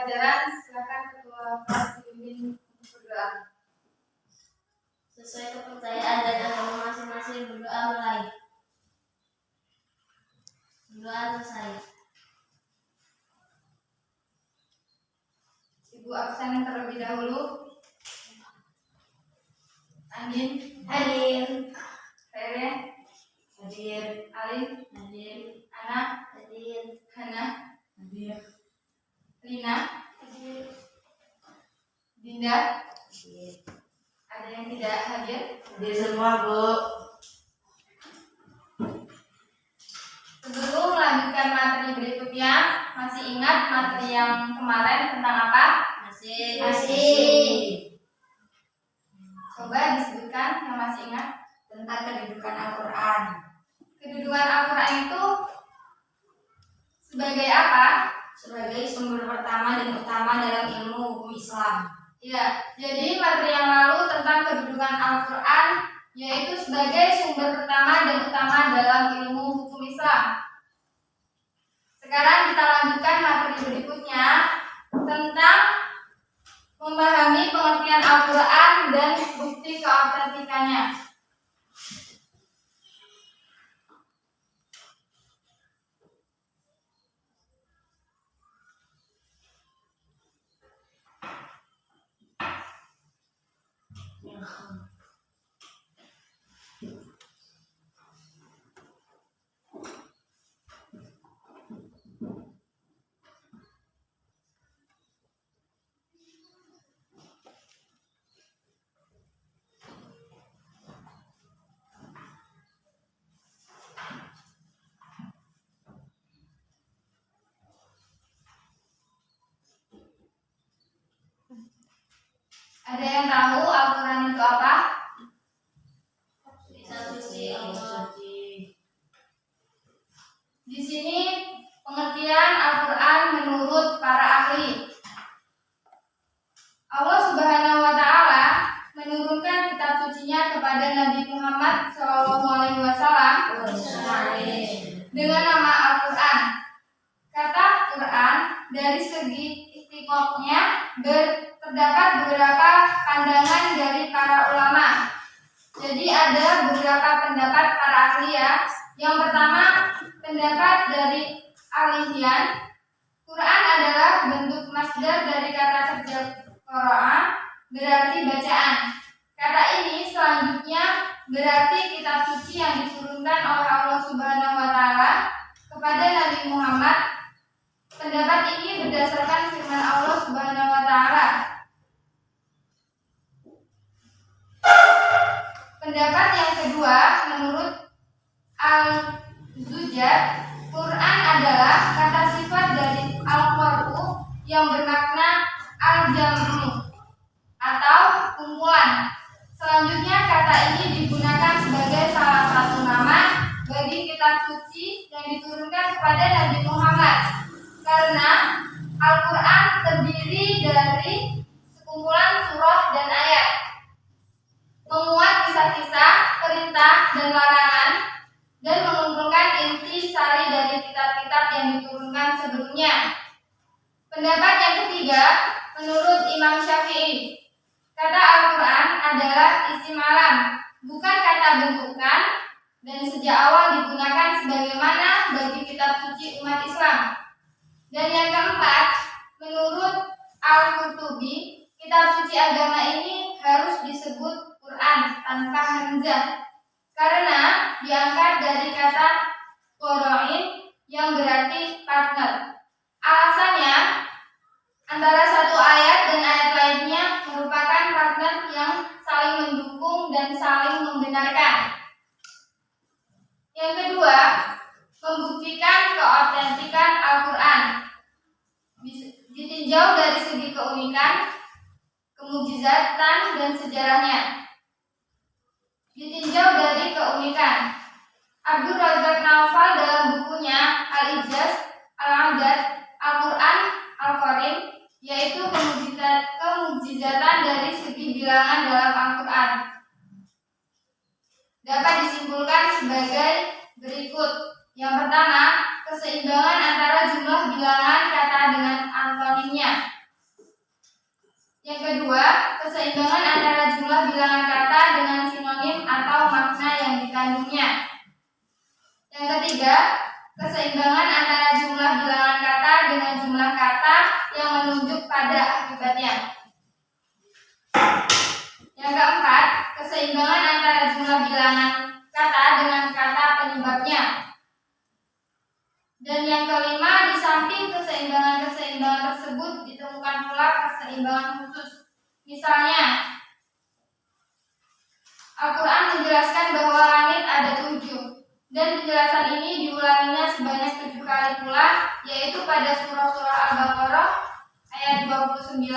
pelajaran. Silakan ketua kelas pimpin berdoa. Sesuai kepercayaan dan agama masing-masing, berdoa mulai. Berdoa selesai. Ibu absen terlebih dahulu. Andin, Hadir. Rere, Hadir. Alin, Hadir. Ana, Hadir. Hana, Hadir. Lina, Hadir. Dinda. Hadir. Ada yang tidak hadir? Hadir semua, Bu. Sebelum melanjutkan materi berikutnya, masih ingat materi yang kemarin tentang apa? Masih. Coba disebutkan yang masih ingat. Tentang kedudukan Al-Quran. Kedudukan Al-Quran itu sebagai apa? Sebagai sumber pertama dan utama dalam ilmu hukum Islam. Ya, jadi materi yang lalu tentang kedudukan Al-Quran yaitu sebagai sumber pertama dan utama dalam ilmu hukum Islam. Sekarang kita lanjutkan materi berikutnya tentang memahami pengertian Al-Quran dan bukti keautentikannya. Ada yang tahu Al-Quran itu apa? Kitab suci Allah. Di sini pengertian Al-Quran menurut para ahli. Allah Subhanahu wa Ta'ala menurunkan kitab sucinya kepada Nabi Muhammad SAW dengan nama Al-Quran. Kata Quran dari segi istiqomahnya terdapat beberapa pandangan dari para ulama. Jadi ada beberapa pendapat para ahli ya. Yang pertama, pendapat dari ahliyan, Quran adalah bentuk masdar dari kata kerja qiraah, berarti bacaan. Kata ini selanjutnya berarti kitab suci yang diturunkan oleh Allah Subhanahu wa Ta'ala kepada Nabi Muhammad. Pendapat ini berdasarkan firman Allah Subhanahu wa Ta'ala. Pendapat yang kedua, menurut Al-Zujad, Quran adalah kata sifat dari Al-Qur'u yang bermakna al-jam'u atau kumpulan. Selanjutnya kata ini digunakan sebagai salah satu nama bagi kitab suci yang diturunkan kepada Nabi Muhammad. Karena Al-Quran terdiri dari sekumpulan surah dan ayat, memuat kisah-kisah, perintah dan larangan, dan mengumpulkan inti sari dari kitab-kitab yang diturunkan sebelumnya. Pendapat yang ketiga, menurut Imam Syafi'i, kata Al-Quran adalah isim alam, bukan kata bentukan, dan sejak awal digunakan sebagaimana bagi kitab suci umat Islam. Dan yang keempat, menurut Al-Qurtubi, kitab suci agama ini harus disebut Quran tanpa hamzah karena diangkat dari kata qoro'in yang berarti partner. Alasannya, antara satu ayat dan ayat lainnya merupakan partner yang saling mendukung dan saling membenarkan. Yang kedua, membuktikan keautentikan Al-Quran ditinjau dari segi keunikan, kemukjizatan, dan sejarahnya. Ditinjau dari keunikan, Abdul Razak Naufal dalam bukunya Al-Ijaz, Al-Amdad, Al-Quran, Al-Karim, yaitu kemukjizatan dari segi bilangan dalam Al-Quran, dapat disimpulkan sebagai berikut. Yang pertama, keseimbangan antara jumlah bilangan kata dengan antonimnya. jumlah kata yang menunjuk pada akibatnya. Yang keempat, keseimbangan antara jumlah bilangan kata dengan kata penyebabnya. Dan yang kelima, di samping keseimbangan tersebut ditemukan pula keseimbangan khusus. Misalnya, Al-Quran menjelaskan bahwa langit ada 7, dan penjelasan ini diulanginya sebanyak 7 kali pula, yaitu pada surah-surah Al-Baqarah ayat 29,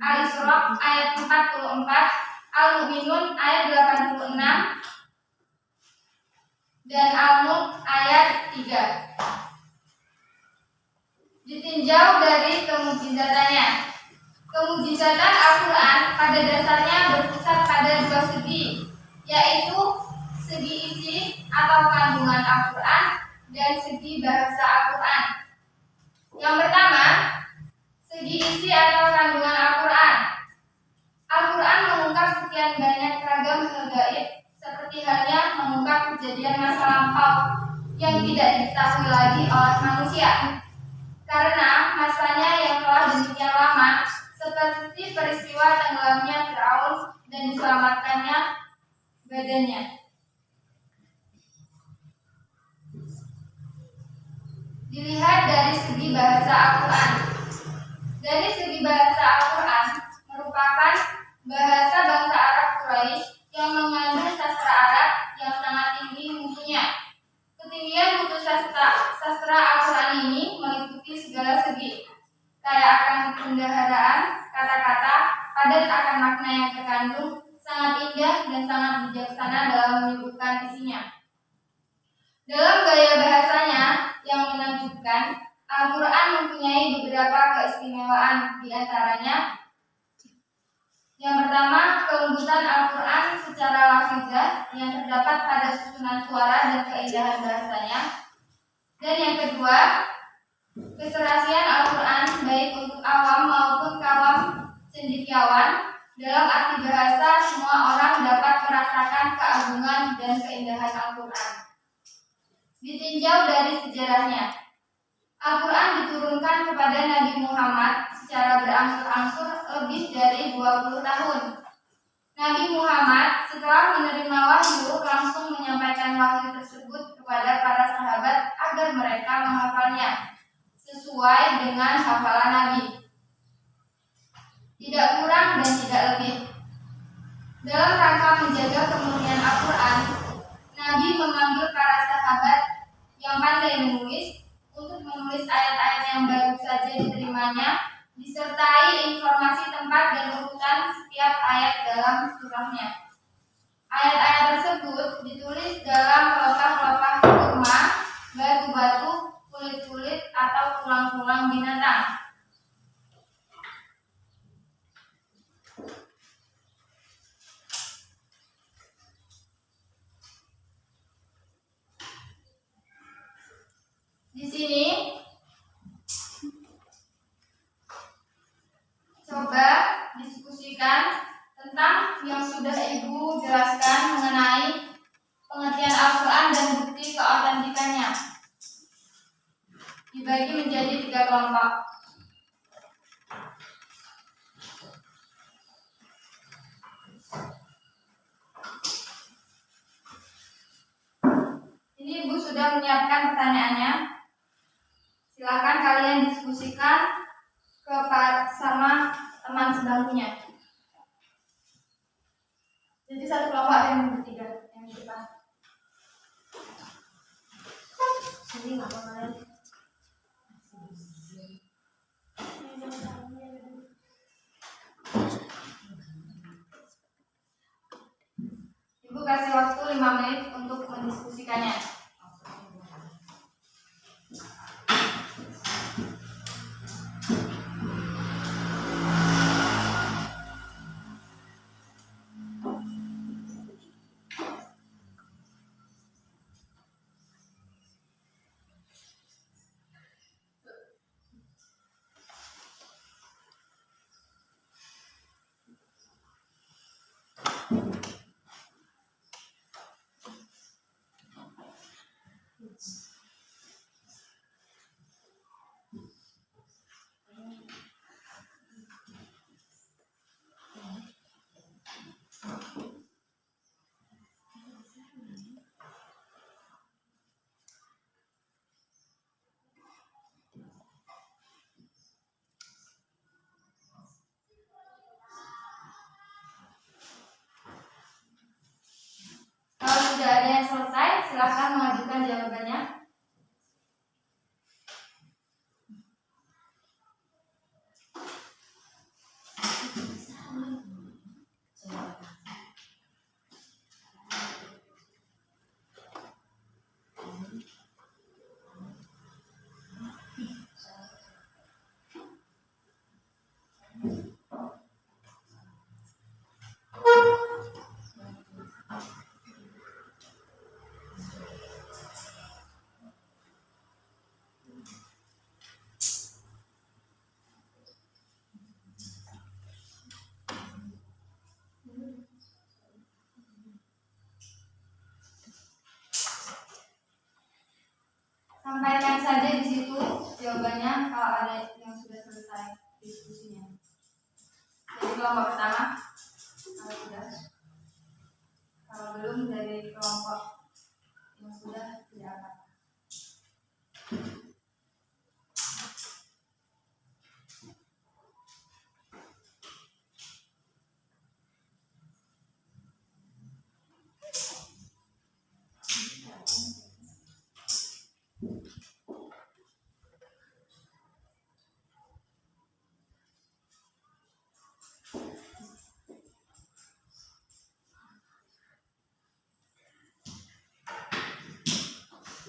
Al-Isra ayat 44, Al-Mu'minun ayat 86, dan Al-Mulk ayat 3. Ditinjau dari kemujizatannya. Kemujizatan Al-Quran pada dasarnya berpusat pada dua segi, yaitu segi isi atau kandungan Al-Quran dan segi bahasa Al-Quran. Yang pertama, segi isi atau kandungan Al-Quran. Al-Quran mengungkap sekian banyak ragam hal gaib, seperti halnya mengungkap kejadian masa lampau yang tidak diketahui lagi oleh manusia, karena masanya yang telah demikian lama, seperti peristiwa tenggelamnya Fir'aun dan diselamatkannya badannya. Dilihat dari segi bahasa Al-Quran. Dari segi bahasa Al-Quran merupakan bahasa bangsa Arab Quraisy yang mengandung sastra Arab yang sangat tinggi mutunya. Ketinggian mutu sastra Al-Quran ini meliputi segala segi, kaya akan pendaharaan kata-kata, padat akan makna yang terkandung, sangat indah dan sangat bijaksana dalam menyebutkan isinya. Dalam gaya bahasanya yang menakjubkan, Al-Quran mempunyai beberapa keistimewaan, di antaranya yang pertama, kelembutan Al-Quran secara lafizah yang terdapat pada susunan suara dan keindahan bahasanya. Dan yang kedua, keserasian Al-Quran baik untuk awam maupun kaum cendekiawan. Dalam arti bahasa, semua orang dapat merasakan keagungan dan keindahan Al-Quran. Ditinjau dari sejarahnya, Al-Quran diturunkan kepada Nabi Muhammad secara berangsur-angsur lebih dari 20 tahun. Nabi Muhammad setelah menerima wahyu langsung menyampaikan wahyu tersebut kepada para sahabat agar mereka menghafalnya sesuai dengan hafalan Nabi, tidak kurang dan tidak lebih. Dalam rangka menjaga kemurnian Al-Quran, Nabi memanggil para sahabat yang pandai menulis untuk menulis ayat-ayat yang baru saja diterimanya, disertai informasi tempat dan urutan setiap ayat dalam surahnya. Ayat-ayat tersebut ditulis dalam pelepah-pelepah kurma, batu-batu, kulit-kulit, atau tulang-tulang binatang. Di sini coba diskusikan tentang yang sudah Ibu jelaskan mengenai pengertian Al-Quran dan bukti keautentikannya. Dibagi menjadi 3 kelompok. Ini Ibu sudah menyiapkan pertanyaannya. Silakan kalian diskusikan sama teman sebangkunya. Jadi satu kelompok ada yang bertiga, yang di depan. Sini nggak apa-apa lagi. Ibu kasih waktu 5 menit untuk mendiskusikannya. yang sudah selesai diskusinya. Jadi kelompok pertama, kalau sudah, kalau belum dari kelompok yang sudah tidak apa.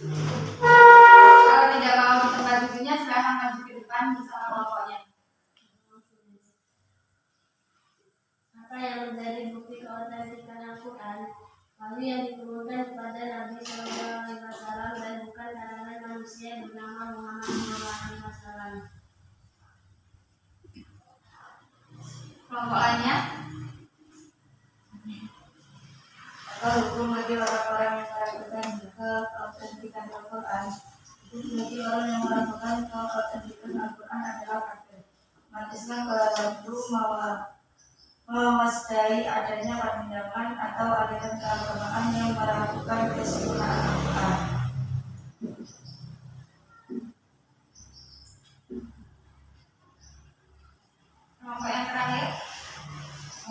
Kalau tidak mau di tempat duduknya, silahkan maju ke depan bersama kelompoknya. Apa yang menjadi bukti keautentikan Al-Quran? Wahyu yang diturunkan kepada Nabi SAW dan bukan karangan manusia yang bernama Muhammad SAW. Kelompok lainnya, Atau hukum bagi orang-orang yang meragukan keautentikan Al-Quran. Hukum bagi orang yang meragukan keautentikan Al-Quran adalah kafir. Umat Islam keliru memasdai adanya pemindahan atau aliran keagamaan yang meragukan kesempurnaan Al-Quran. kelompok yang terakhir,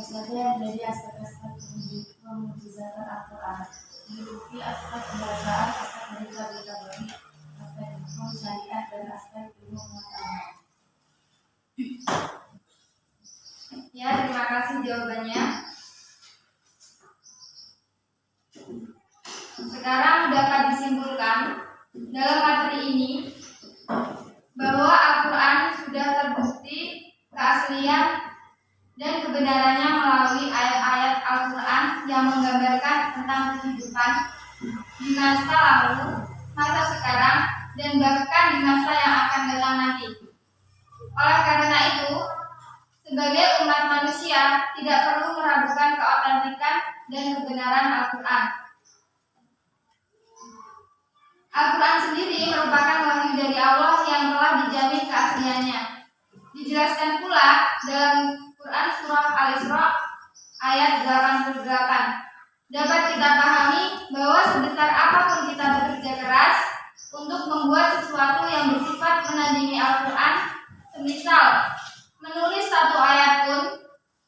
Maksudnya yang menjadi aspek-aspek pemujizatan Al-Quran meliputi aspek pembahasan, aspek dari kategori, aspek hukum syariat dan aspek ilmu pengetahuan. ya terima kasih jawabannya. Sekarang dapat disimpulkan dalam materi ini bahwa Al-Quran sudah terbukti keaslian dan kebenarannya melalui ayat-ayat Al-Quran yang menggambarkan tentang kehidupan di masa lalu, masa sekarang, dan bahkan di masa yang akan datang nanti. Oleh karena itu, sebagai umat manusia tidak perlu meragukan keautentikan dan kebenaran Al-Quran. Al-Quran sendiri merupakan wahyu dari Allah yang telah dijamin keasliannya. Dijelaskan pula dalam Quran Surah Al-Isra ayat 88. Dapat kita pahami bahwa sebesar apapun kita bekerja keras untuk membuat sesuatu yang bersifat menandingi Al-Quran, semisal menulis satu ayat pun,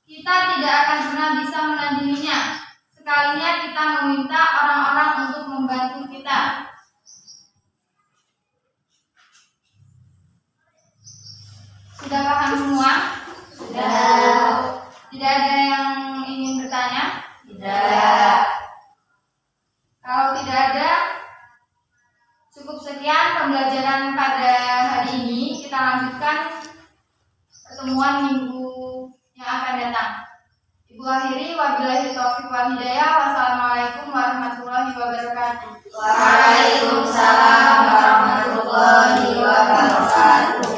kita tidak akan pernah bisa menandinginya sekalinya kita meminta orang-orang untuk membantu kita. Sudah paham semua? Sudah. Tidak ada yang ingin bertanya? Tidak. Kalau tidak ada, cukup sekian pembelajaran pada hari ini. Kita lanjutkan pertemuan minggu yang akan datang. Ibu akhiri, wabillahi taufiq wal hidayah. Wassalamualaikum warahmatullahi wabarakatuh. Waalaikumsalam warahmatullahi wabarakatuh.